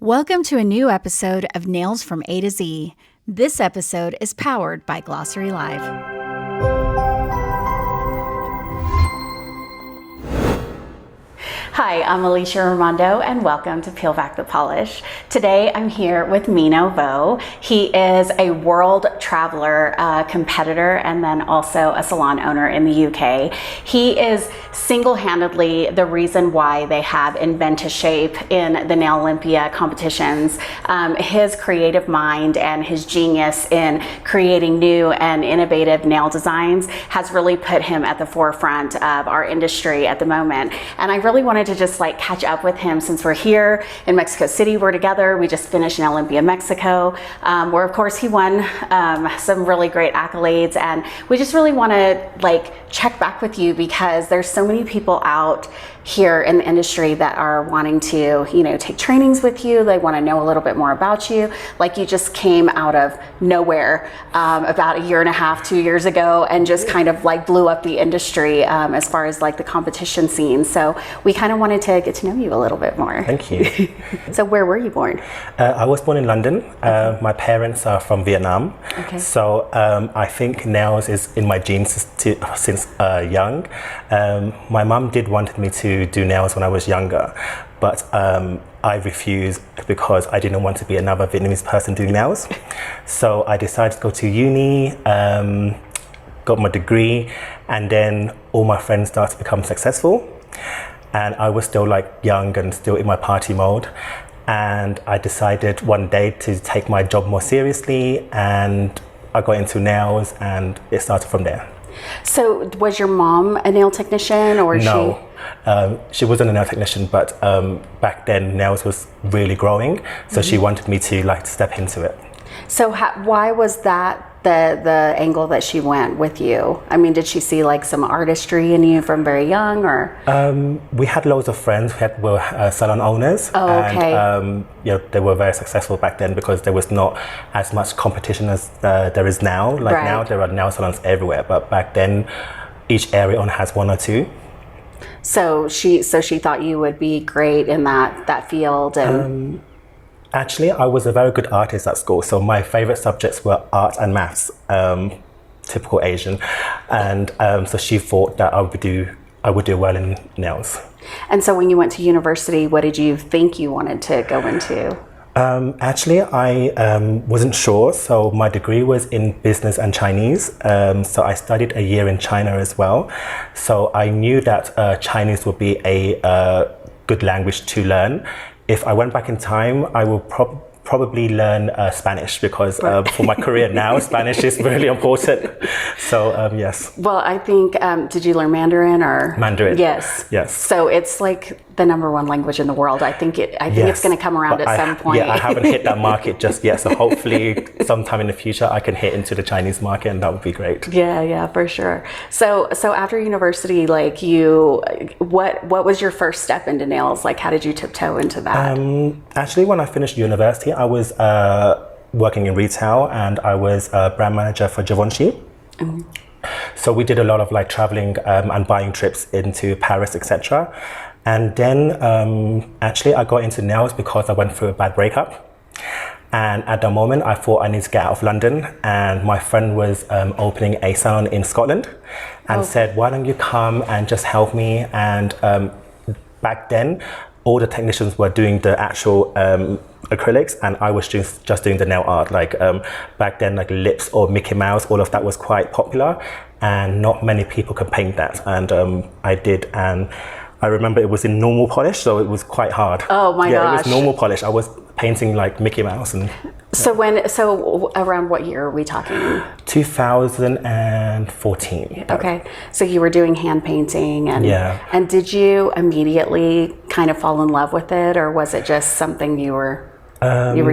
Welcome to a new episode of Nails from A to Z. This episode is powered by Glossary Live. Hi, I'm Alicia Raimondo and welcome to Peel Back the Polish. Today I'm here with Mino Vo. He is a world traveler, competitor, and then also a salon owner in the UK. He is single-handedly the reason why they have Invent Shape in the Nail Olympia competitions. His creative mind and his genius in creating new and innovative nail designs has really put him at the forefront of our industry at the moment. And I really wanted to just like catch up with him since we're here in Mexico City. We're together. We just finished in Olympia, Mexico, where of course he won some really great accolades. And we just really want to like check back with you because there's so many people out here in the industry that are wanting to, take trainings with you. They want to know a little bit more about you. Like you just came out of nowhere about a year and a half, 2 years ago, and just kind of like blew up the industry as far as like the competition scene. So we kind of wanted to get to know you a little bit more. Thank you. So where were you born? I was born in London. Okay. My parents are from Vietnam. Okay. So I think nails is in my genes since young. My mum did want me to do nails when I was younger, but I refused because I didn't want to be another Vietnamese person doing nails. So I decided to go to uni, got my degree, and then all my friends started to become successful. And I was still like young and still in my party mode. And I decided one day to take my job more seriously, and I got into nails and it started from there. So was your mom a nail technician or No, she wasn't a nail technician, but back then nails was really growing. So she wanted me to like step into it. So why was that the angle that she went with you? I mean, did she see like some artistry in you from very young, or? We had loads of friends who were salon owners. Oh, okay. And they were very successful back then because there was not as much competition as there is now. Like right. Now there are nail salons everywhere, but back then each area only has one or two. So she thought you would be great in that field. And actually, I was a very good artist at school, so my favorite subjects were art and maths, typical Asian, and so she thought that I would do well in nails. And so when you went to university, what did you think you wanted to go into? Actually, I wasn't sure, so my degree was in business and Chinese, so I studied a year in China as well. So I knew that Chinese would be a good language to learn. If I went back in time, I would probably learn Spanish because for my career now, Spanish is really important. So yes. Well, I think, did you learn Mandarin or? Mandarin. Yes. Yes. So it's like the number one language in the world. I think it's going to come around at some point. Yeah, I haven't hit that market just yet. So hopefully sometime in the future I can hit into the Chinese market, and that would be great. Yeah, for sure. So after university, like what was your first step into nails? Like how did you tiptoe into that? Actually, when I finished university, I was working in retail and I was a brand manager for Givenchy. Mm-hmm. So we did a lot of like traveling and buying trips into Paris, etc. And then actually I got into nails because I went through a bad breakup. And at the moment I thought I need to get out of London, and my friend was opening a salon in Scotland and said, why don't you come and just help me? And back then all the technicians were doing the actual acrylics, and I was just doing the nail art. Like back then, like lips or Mickey Mouse, all of that was quite popular, and not many people could paint that. And I did, and I remember it was in normal polish, so it was quite hard. Oh my gosh! Yeah, it was normal polish. I was painting like Mickey Mouse and. Yeah. So around what year are we talking? 2014. Okay, so you were doing hand painting, and did you immediately kind of fall in love with it, or was it just something you were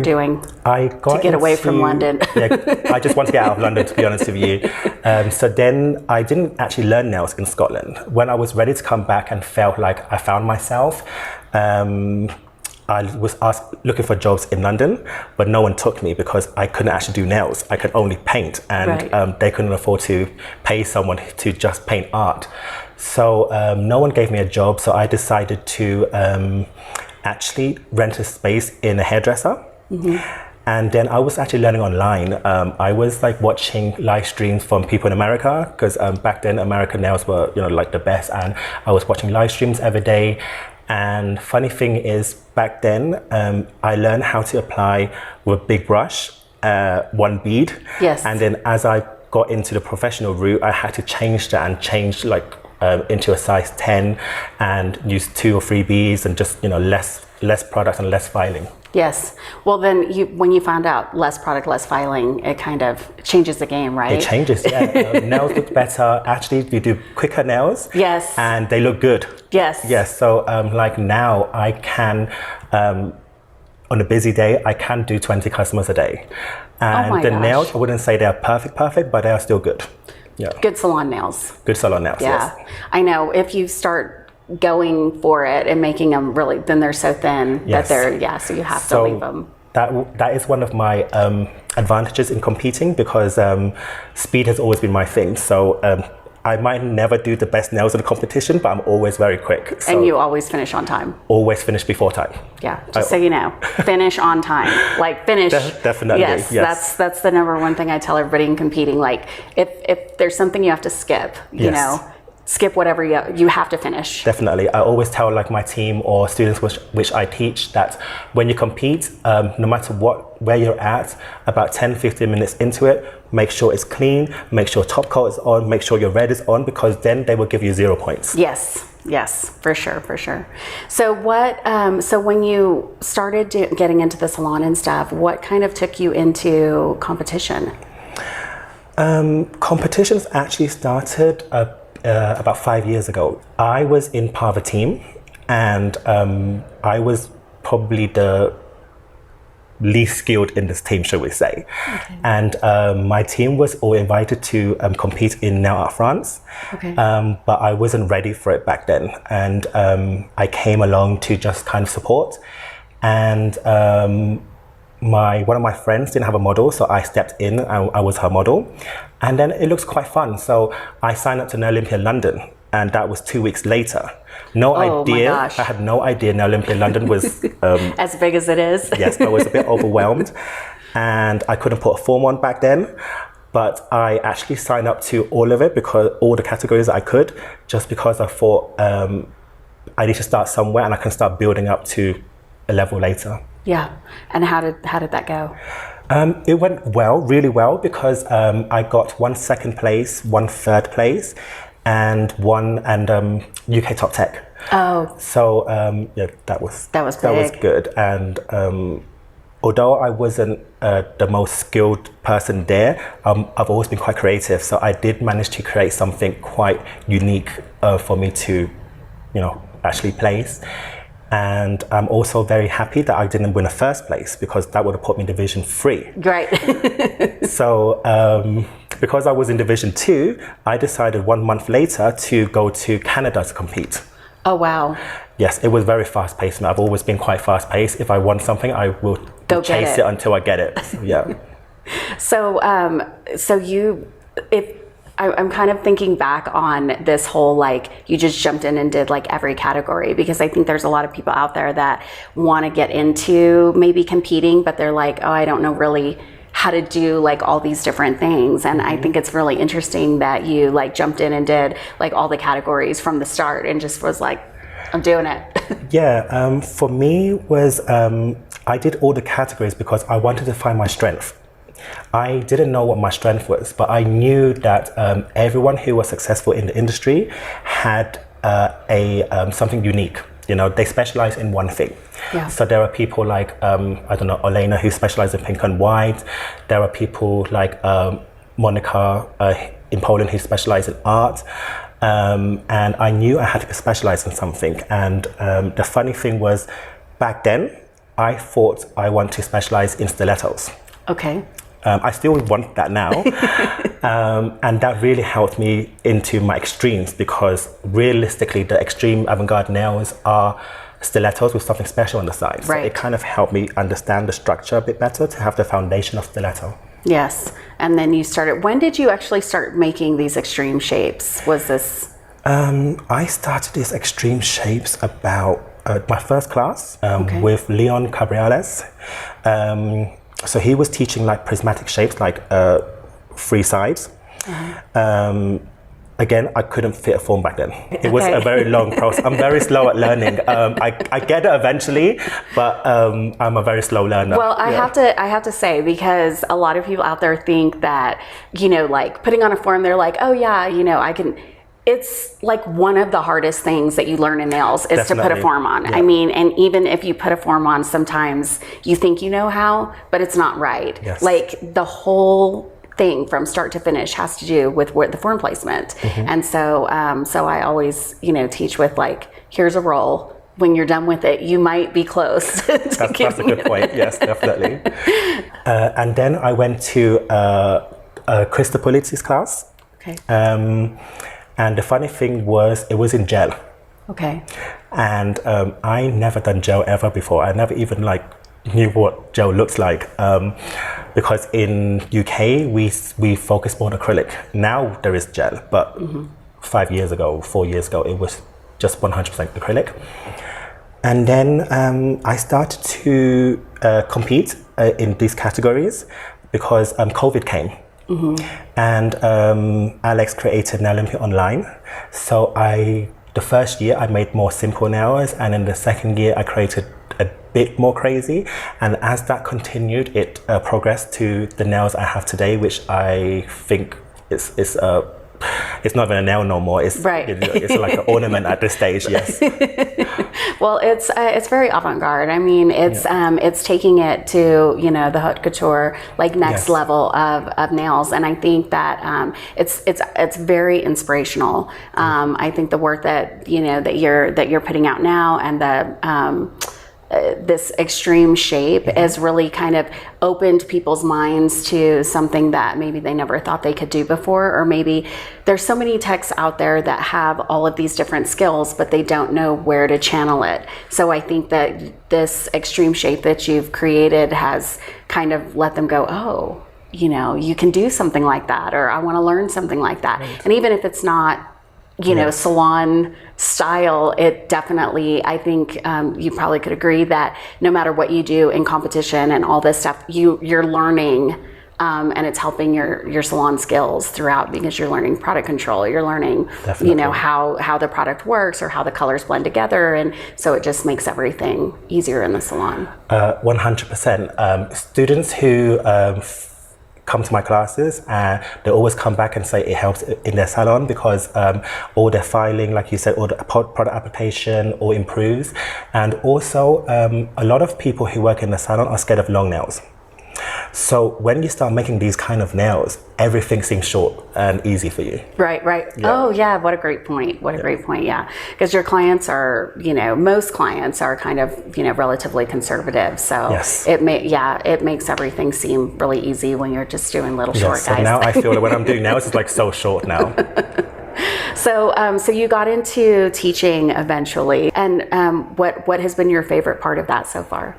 doing to get away from London? Yeah, I just want to get out of London, to be honest with you. So then I didn't actually learn nails in Scotland. When I was ready to come back and felt like I found myself, I was looking for jobs in London, but no one took me because I couldn't actually do nails. I could only paint, and right. They couldn't afford to pay someone to just paint art. So no one gave me a job, so I decided to actually rented a space in a hairdresser. And then I was actually learning online. I was like watching live streams from people in America because back then American nails were, like the best, and I was watching live streams every day. And funny thing is, back then I learned how to apply with a big brush, one bead. Yes. And then as I got into the professional route, I had to change that and change into a size 10 and use 2 or 3 beads and just less product and less filing. Yes. Well, then when you found out less product, less filing, it kind of changes the game, right? It changes, yeah. Nails look better. Actually, you do quicker nails. Yes. And they look good. Yes. Yes. So like now I can, on a busy day, I can do 20 customers a day. And the nails, I wouldn't say they're perfect, but they are still good. Yeah. Good salon nails. Good salon nails, yeah. Yes. I know. If you start going for it and making them really, then they're so thin that they're, so you have to leave them. That is one of my advantages in competing because speed has always been my thing. So I might never do the best nails in the competition, but I'm always very quick. So and you always finish on time. Always finish before time. Yeah, just so you know, finish on time. Like finish. Definitely. Yes, that's the number one thing I tell everybody in competing. Like if there's something you have to skip, skip whatever you have to finish. Definitely. I always tell like my team or students which I teach that when you compete, no matter where you're at, about 10-15 minutes into it, make sure it's clean, make sure top coat is on, make sure your red is on, because then they will give you 0 points. Yes, for sure. So so when you started getting into the salon and stuff, what kind of took you into competition? Competitions actually started about 5 years ago. I was in part of a team, and I was probably the least skilled in this team, shall we say. Okay. And my team was all invited to compete in Nail Art France, but I wasn't ready for it back then. And I came along to just kind of support. And one of my friends didn't have a model, so I stepped in. I was her model, and then it looks quite fun. So I signed up to Nail Olympia London, and that was 2 weeks later. I had no idea Nail Olympia London was as big as it is. Yes, I was a bit overwhelmed, and I couldn't put a form on back then. But I actually signed up to all of it, because all the categories I could, just because I thought I need to start somewhere, and I can start building up to a level later. Yeah, and how did that go? It went well, really well, because I got 1 second place, 1 third place, and UK top tech. Oh. So that was big. That was good. And although I wasn't the most skilled person there, I've always been quite creative. So I did manage to create something quite unique for me to, actually place. And I'm also very happy that I didn't win a first place, because that would have put me in Division 3. Right. So because I was in Division 2, I decided 1 month later to go to Canada to compete. Oh, wow. Yes, it was very fast paced. I've always been quite fast paced. If I want something, I will chase it until I get it. So, yeah. I'm kind of thinking back on this whole, like, you just jumped in and did like every category, because I think there's a lot of people out there that want to get into maybe competing, but they're like, oh, I don't know really how to do like all these different things. And I think it's really interesting that you like jumped in and did like all the categories from the start and just was like, I'm doing it. Yeah, for me was, I did all the categories because I wanted to find my strength. I didn't know what my strength was, but I knew that everyone who was successful in the industry had something unique. They specialize in one thing. Yeah. So there are people like, Olena, who specialize in pink and white. There are people like Monica in Poland, who specialize in art. And I knew I had to specialize in something. And the funny thing was, back then, I thought I want to specialize in stilettos. Okay. I still want that now. And that really helped me into my extremes, because realistically, the extreme avant-garde nails are stilettos with something special on the side. Right. So it kind of helped me understand the structure a bit better, to have the foundation of stiletto. Yes. And then you started, when did you actually start making these extreme shapes? Was this? I started these extreme shapes about my first class Okay. with Leon Cabriales. So he was teaching like prismatic shapes, like three sides. Again, I couldn't fit a form back then. It was Okay. a very long process. I'm very slow at learning. I get it eventually, but I'm a very slow learner. Well, I have to say, because a lot of people out there think that, you know, like putting on a form, they're like, oh yeah, you know, I can. It's like one of the hardest things that you learn in nails is to put a Definitely. form on. Yeah. I mean, and even if you put a form on, sometimes you think you know how, but it's not right. Yes. Like the whole thing from start to finish has to do with the form placement. Mm-hmm. And so, so I always, you know, teach with like, here's a roll. When you're done with it, you might be close. That's a good point. Yes, definitely. And then I went to Krista Pulitz's class. Okay. And the funny thing was, it was in gel. Okay. And I never done gel ever before. I never even like knew what gel looks like, because in UK we focus more on acrylic. Now there is gel, but 5 years ago, 4 years ago, it was just 100% acrylic. And then I started to compete in these categories because COVID came. And Alex created Nail Olympia online. So the first year I made more simple nails, and in the second year I created a bit more crazy. And as that continued, it progressed to the nails I have today, which I think is it's not even a nail no more. It's Right. It's like an ornament at this stage. Yes. Well, it's very avant-garde. I mean, it's taking it to, you know, the haute couture, like next Yes. level of nails, and I think that it's very inspirational. I think the work that, you know, that you're putting out now, and the this extreme shape has really kind of opened people's minds to something that maybe they never thought they could do before, or maybe there's so many techs out there that have all of these different skills, but they don't know where to channel it. So I think that this extreme shape that you've created has kind of let them go, oh, you know, you can do something like that, or I want to learn something like that. Right. And even if it's not, you know, salon style, it definitely, I think you probably could agree that no matter what you do in competition and all this stuff, you're learning, and it's helping your salon skills throughout, because you're learning product control, you're learning, Definitely. you know, how the product works or how the colors blend together, and so it just makes everything easier in the salon. 100%. Students who come to my classes, and they always come back and say it helps in their salon, because all their filing, like you said, all the product application all improves. And also a lot of people who work in the salon are scared of long nails. So when you start making these kind of nails, everything seems short and easy for you. Right. Yeah. Oh yeah, what a great point. What a great point, yeah. Because your clients are, you know, most clients are kind of, you know, relatively conservative. So Yes. it makes everything seem really easy when you're just doing little short So guys. now I feel that when I'm doing nails, it's like so short now. So you got into teaching eventually, and what has been your favorite part of that so far?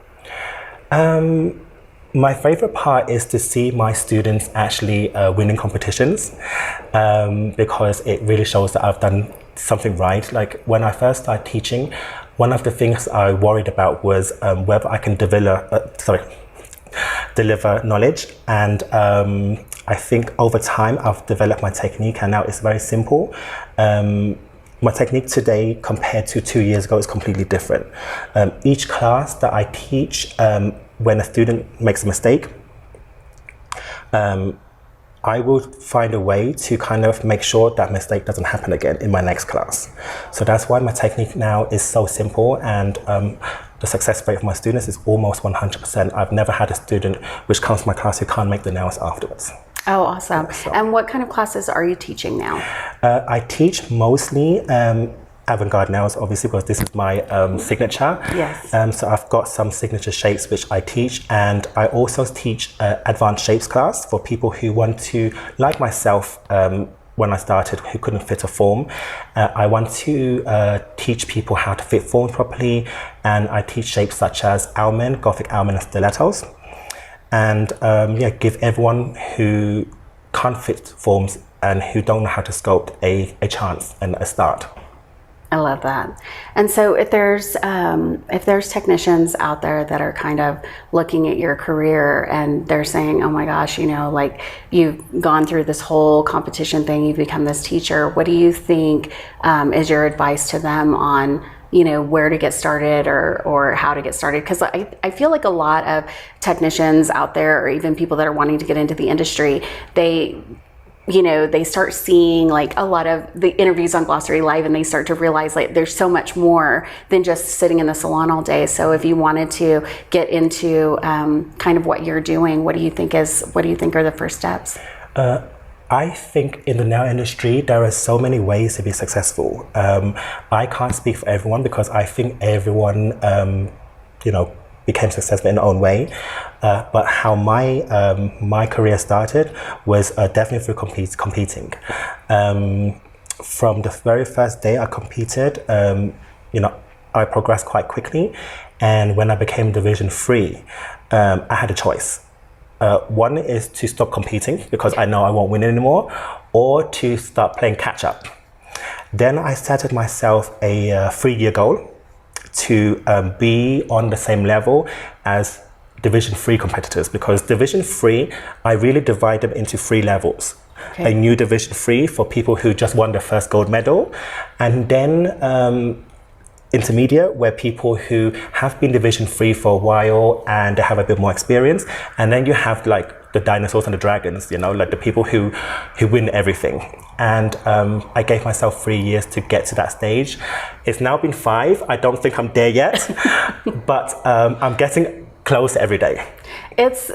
My favorite part is to see my students actually winning competitions, because it really shows that I've done something right. Like when I first started teaching, one of the things I worried about was whether I can deliver knowledge. And I think over time I've developed my technique, and now it's very simple. My technique today compared to 2 years ago is completely different. Each class that I teach, when a student makes a mistake, I will find a way to kind of make sure that mistake doesn't happen again in my next class. So that's why my technique now is so simple, and the success rate of my students is almost 100%. I've never had a student which comes to my class who can't make the nails afterwards. Oh, awesome. And what kind of classes are you teaching now? I teach mostly avant-garde nails, obviously, because this is my signature. Yes. So I've got some signature shapes which I teach, and I also teach advanced shapes class for people who want to, like myself, when I started, who couldn't fit a form. I want to teach people how to fit forms properly, and I teach shapes such as almond, Gothic almond, and stilettos. And give everyone who can't fit forms and who don't know how to sculpt a chance and a start. I love that. And so if there's technicians out there that are kind of looking at your career and they're saying, oh my gosh, like you've gone through this whole competition thing, you've become this teacher, what do you think is your advice to them on where to get started or how to get started? Because I feel like a lot of technicians out there, or even people that are wanting to get into the industry, they start seeing like a lot of the interviews on Glossary Live, and they start to realize like there's so much more than just sitting in the salon all day. So if you wanted to get into kind of what you're doing, what do you think are the first steps? I think in the nail industry, there are so many ways to be successful. I can't speak for everyone because I think everyone, became successful in their own way. But how my career started was definitely through competing. From the very first day I competed, I progressed quite quickly. And when I became Division 3, I had a choice. One is to stop competing because I know I won't win anymore, or to start playing catch up. Then I set myself a 3-year goal to be on the same level as Division 3 competitors, because Division 3, I really divide them into 3 levels. Okay. A new Division 3 for people who just won their first gold medal, and then intermediate, where people who have been Division 3 for a while and they have a bit more experience, and then you have like the dinosaurs and the dragons, like the people who win everything. And I gave myself 3 years to get to that stage. It's now been 5. I don't think I'm there yet, but I'm getting close every day. It's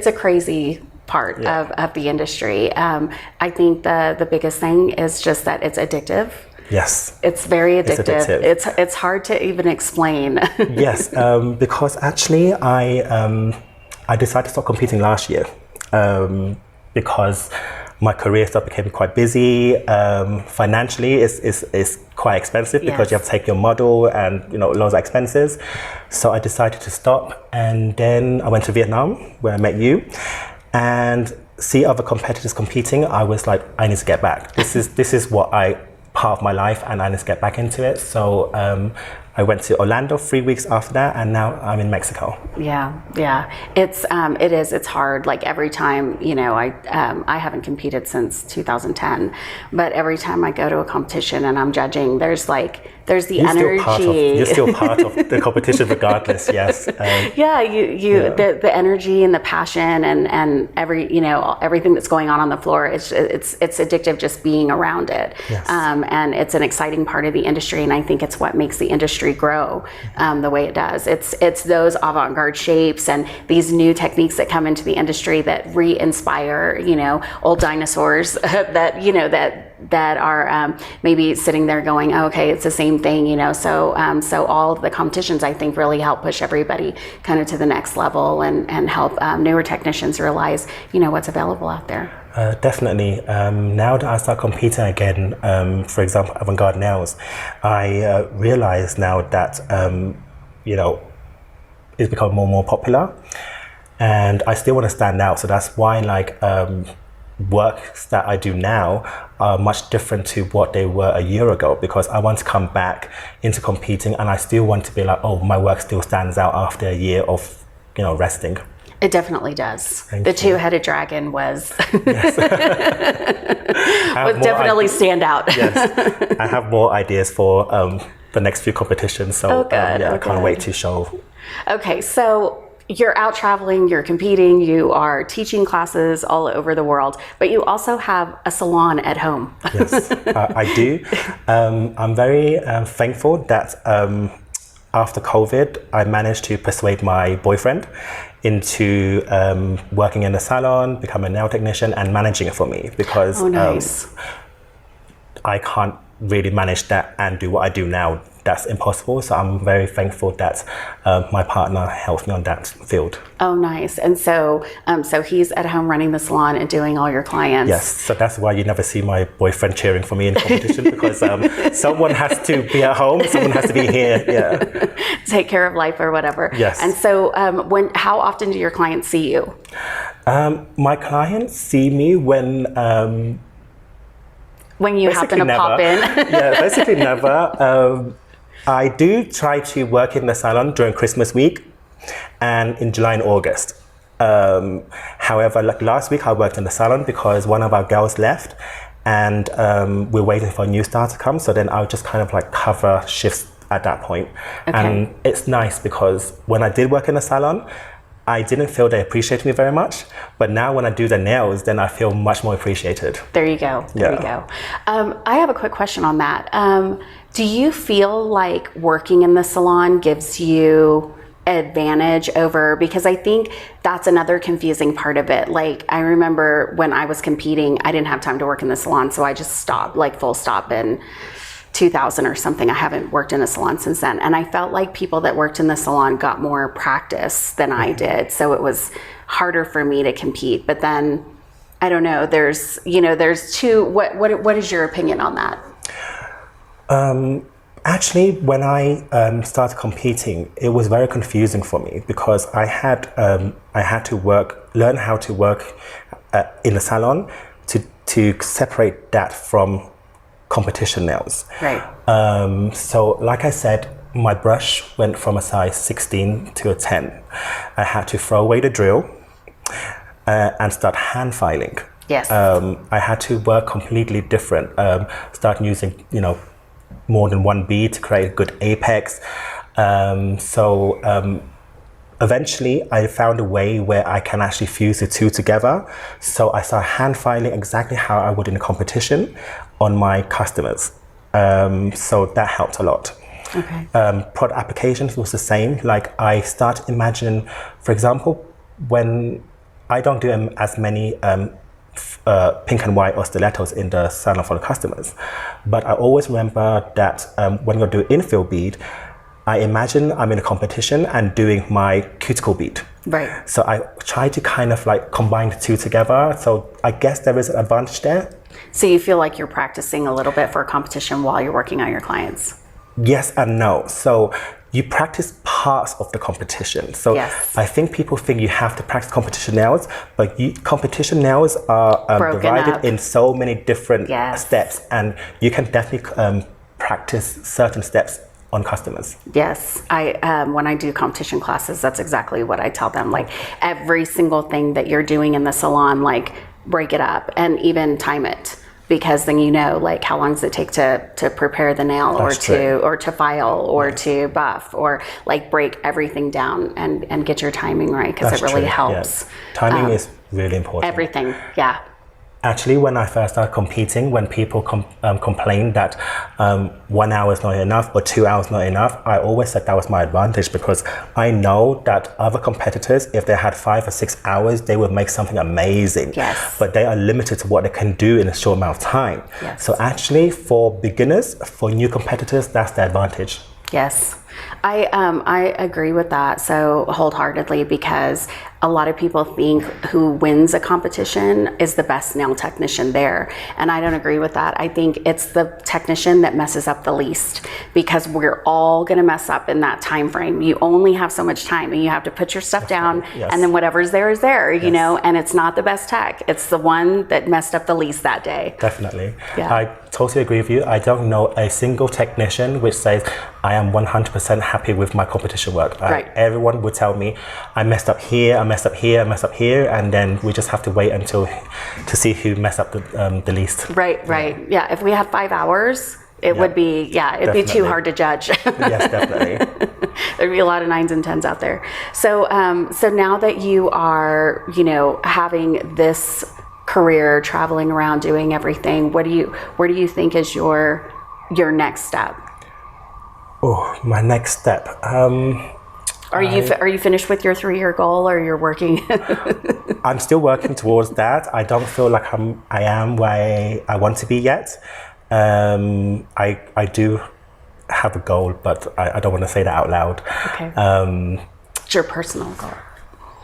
a crazy part of the industry. I think the biggest thing is just that it's addictive. Yes. It's very addictive. It's hard to even explain. Yes, because actually I decided to stop competing last year because my career stuff became quite busy. Financially, it's quite expensive because you have to take your model and loads of expenses. So I decided to stop, and then I went to Vietnam where I met you, and see other competitors competing. I was like, I need to get back. This is what part of my life, and I need to get back into it. So I went to Orlando 3 weeks after that, and now I'm in Mexico. Yeah. It's hard. Like every time, I haven't competed since 2010, but every time I go to a competition and I'm judging, there's the energy. You're still part of the competition regardless, yes. The energy and the passion and everything that's going on the floor, it's addictive just being around it. Yes. And it's an exciting part of the industry, and I think it's what makes the industry grow the way it does. It's those avant-garde shapes and these new techniques that come into the industry that re-inspire, old dinosaurs that are maybe sitting there going, oh, okay, it's the same thing, So all of the competitions, I think, really help push everybody kind of to the next level and help newer technicians realize, what's available out there. Definitely. Now that I start competing again, for example, avant-garde nails, I realize now that, it's become more and more popular, and I still want to stand out. So that's why works that I do now are much different to what they were a year ago, because I want to come back into competing, and I still want to be like, oh, my work still stands out after a year of, resting. It definitely does. Thank the you. Two-headed dragon was Yes. would definitely stand out. Yes, I have more ideas for the next few competitions, so I can't wait to show. Okay, so you're out traveling, you're competing, you are teaching classes all over the world, but you also have a salon at home. Yes, I do. I'm very thankful that after COVID, I managed to persuade my boyfriend into working in the salon, become a nail technician, and managing it for me, because I can't really manage that and do what I do now. That's impossible. So I'm very thankful that my partner helps me on that field. Oh, nice. And so he's at home running the salon and doing all your clients. Yes. So that's why you never see my boyfriend cheering for me in competition, because someone has to be at home, someone has to be here. Yeah. Take care of life or whatever. Yes. And so how often do your clients see you? My clients see me when When you happen to never. pop in. Yeah, basically never. I do try to work in the salon during Christmas week and in July and August. However, like last week I worked in the salon because one of our girls left and we're waiting for a new star to come. So then I'll just kind of like cover shifts at that point. Okay. And it's nice because when I did work in the salon, I didn't feel they appreciated me very much, but now when I do the nails, then I feel much more appreciated. There you go. There you go. I have a quick question on that. Do you feel like working in the salon gives you advantage over, because I think that's another confusing part of it. Like I remember when I was competing, I didn't have time to work in the salon, so I just stopped, like full stop in 2000 or something. I haven't worked in a salon since then. And I felt like people that worked in the salon got more practice than I did. So it was harder for me to compete. But then, I don't know, there's two, what is your opinion on that? Actually, when I started competing, it was very confusing for me because I had to learn how to work in the salon to separate that from competition nails. Right. So like I said, my brush went from a size 16 to a 10. I had to throw away the drill and start hand filing. Yes. I had to work completely different. Start using, more than one bead to create a good apex. Eventually I found a way where I can actually fuse the two together. So I started hand filing exactly how I would in a competition on my customers. So that helped a lot. Okay. Product applications was the same. Like I start imagining, for example, when I don't do as many pink and white or stilettos in the salon for the customers, but I always remember that when you're doing infill bead, I imagine I'm in a competition and doing my cuticle bead. Right. So I try to kind of like combine the two together. So I guess there is an advantage there. So you feel like you're practicing a little bit for a competition while you're working on your clients? Yes and no. So you practice parts of the competition. So yes. I think people think you have to practice competition nails, but competition nails are divided in so many different steps, and you can definitely practice certain steps on customers. Yes, when I do competition classes, that's exactly what I tell them. Like every single thing that you're doing in the salon, like break it up and even time it, because then like how long does it take to prepare the nail or to file or to buff or like break everything down and get your timing right, because it really helps. Yeah. Timing is really important. Everything, yeah. Actually, when I first started competing, when people complained that 1 hour is not enough or 2 hours not enough, I always said that was my advantage, because I know that other competitors, if they had 5 or 6 hours, they would make something amazing. Yes. But they are limited to what they can do in a short amount of time. Yes. So actually, for beginners, for new competitors, that's the advantage. Yes. I agree with that so wholeheartedly, because a lot of people think who wins a competition is the best nail technician there. And I don't agree with that. I think it's the technician that messes up the least, because we're all going to mess up in that time frame. You only have so much time and you have to put your stuff down. Yes. And then whatever's there is there, and it's not the best tech. It's the one that messed up the least that day. Definitely. Yeah. I totally agree with you. I don't know a single technician which says, I am 100% happy with my competition work. Right. Everyone would tell me, I messed up here, I messed up here, I messed up here, and then we just have to wait to see who messed up the least. Right. Yeah, if we had 5 hours, it would be, it'd be too hard to judge. Yes, definitely. There'd be a lot of 9s and 10s out there. So now that you are, having this career, traveling around, doing everything, where do you think is your next step? Oh, my next step. Are you finished with your 3-year goal, or you're working? I'm still working towards that. I don't feel like I am where I want to be yet. I do have a goal, but I don't want to say that out loud. Okay. It's your personal goal.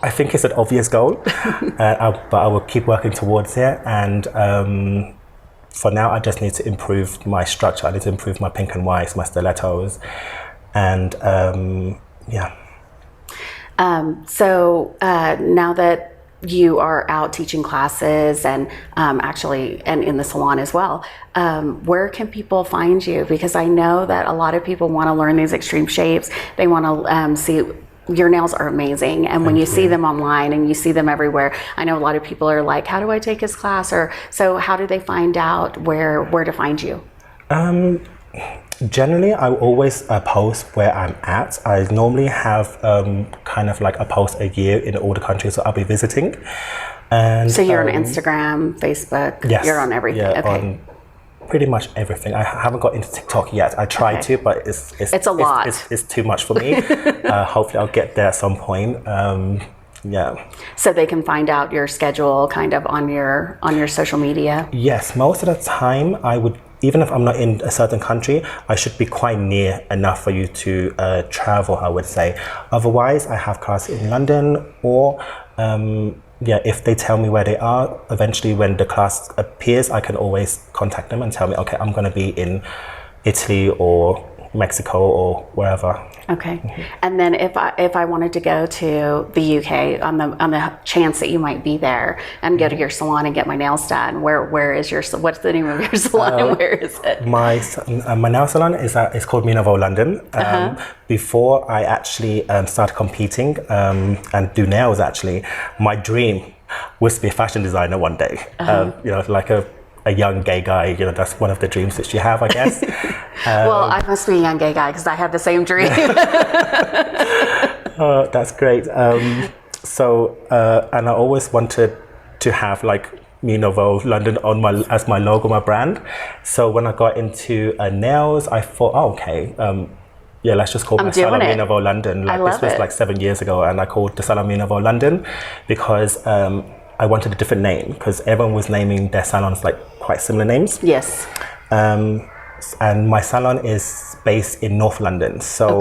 I think it's an obvious goal, but I will keep working towards it. And for now, I just need to improve my structure. I need to improve my pink and whites, my stilettos, and So now that you are out teaching classes and actually and in the salon as well, where can people find you? Because I know that a lot of people want to learn these extreme shapes. They want to see. Your nails are amazing, and when you see them online and you see them everywhere, I know a lot of people are like, how do I take his class? Or so how do they find out where to find you? Generally, I always post where I'm at. I normally have kind of like a post a year in all the countries that I'll be visiting. And so you're on Instagram, Facebook, yes, you're on everything. Yeah, okay. on pretty much everything. I haven't got into TikTok yet. I tried to, but it's a lot. It's too much for me. Hopefully, I'll get there at some point. Yeah. So they can find out your schedule kind of on your social media. Yes, most of the time I would. Even if I'm not in a certain country, I should be quite near enough for you to travel, I would say. Otherwise, I have classes in London or, if they tell me where they are, eventually when the class appears, I can always contact them and tell me, okay, I'm going to be in Italy or Mexico or wherever. Okay. And then if I wanted to go to the UK on the chance that you might be there and go to your salon and get my nails done, where is what's the name of your salon and where is it? My nail salon is called Mino Vo London. Before I actually started competing and do nails, actually, my dream was to be a fashion designer one day. Like a young gay guy, that's one of the dreams that you have, I guess. Well, I must be a young gay guy because I have the same dream. Oh, that's great. And I always wanted to have like Mino Vo London as my logo, my brand. So when I got into nails, I thought, let's just call my salon Mino Vo London. This was like 7 years ago, and I called the salon Mino Vo London because I wanted a different name because everyone was naming their salons like quite similar names. Yes. And my salon is based in North London, so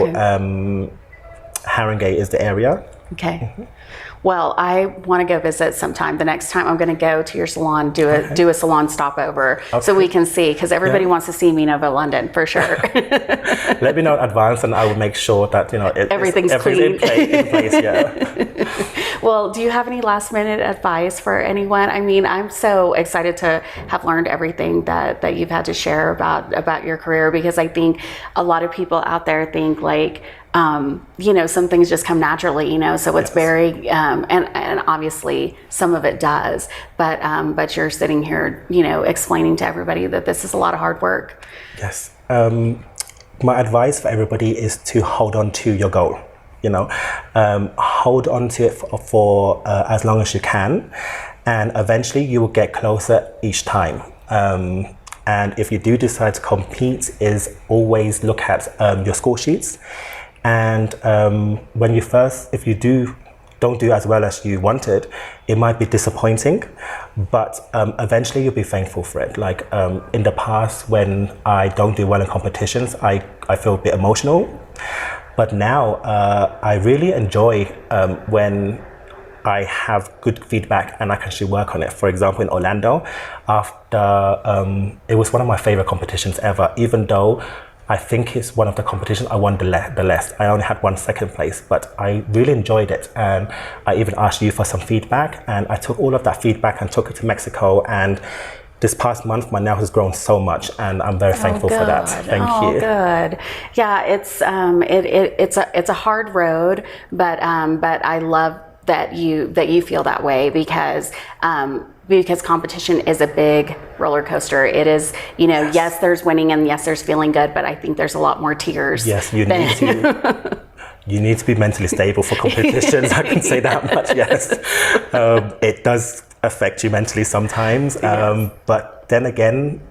Haringey is the area. Okay. Mm-hmm. Well, I want to go visit sometime. The next time I'm going to go to your salon, do a salon stopover so we can see, because everybody wants to see Mino Vo London for sure. Let me know in advance, and I will make sure that everything's clean. in place. Yeah. Well, do you have any last minute advice for anyone? I mean, I'm so excited to have learned everything that you've had to share about your career, because I think a lot of people out there think like, some things just come naturally, so it's very, and obviously some of it does, but you're sitting here, explaining to everybody that this is a lot of hard work. Yes. My advice for everybody is to hold on to your goal. Hold on to it for as long as you can, and eventually you will get closer each time. And if you do decide to compete, is always look at your score sheets. And if you don't do as well as you wanted, it might be disappointing, but eventually you'll be thankful for it. Like in the past, when I don't do well in competitions, I feel a bit emotional. But now I really enjoy when I have good feedback and I can actually work on it. For example, in Orlando, after it was one of my favorite competitions ever, even though I think it's one of the competitions I won the less. I only had 1 second place, but I really enjoyed it. And I even asked you for some feedback, and I took all of that feedback and took it to Mexico. And this past month, my nail has grown so much, and I'm very thankful for that. Thank you. Good. Yeah, it's a hard road, but I love that you feel that way, because competition is a big roller coaster. It is, yes, there's winning and yes, there's feeling good, but I think there's a lot more tears. Yes, you need to be mentally stable for competitions. I can say that much. Yes, it does affect you mentally sometimes, but then again,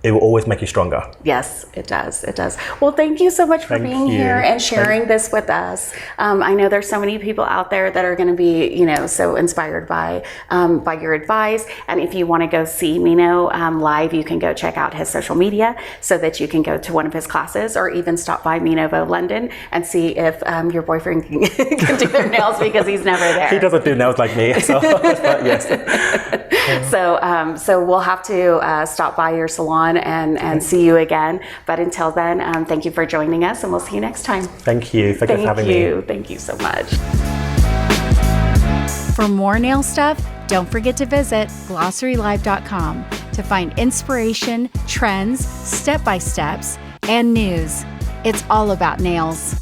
it will always make you stronger. Yes, it does. It does. Well, thank you so much for being here and sharing this with us. I know there's so many people out there that are going to be, so inspired by your advice. And if you want to go see Mino live, you can go check out his social media so that you can go to one of his classes, or even stop by Mino Vo London and see if your boyfriend can do their nails, because he's never there. He doesn't do nails like me, so yes. So we'll have to stop by your salon and see you again. But until then, thank you for joining us, and we'll see you next time. Thank you for having me. Thank you so much. For more nail stuff, don't forget to visit glossarylive.com to find inspiration, trends, step-by-steps, and news. It's all about nails.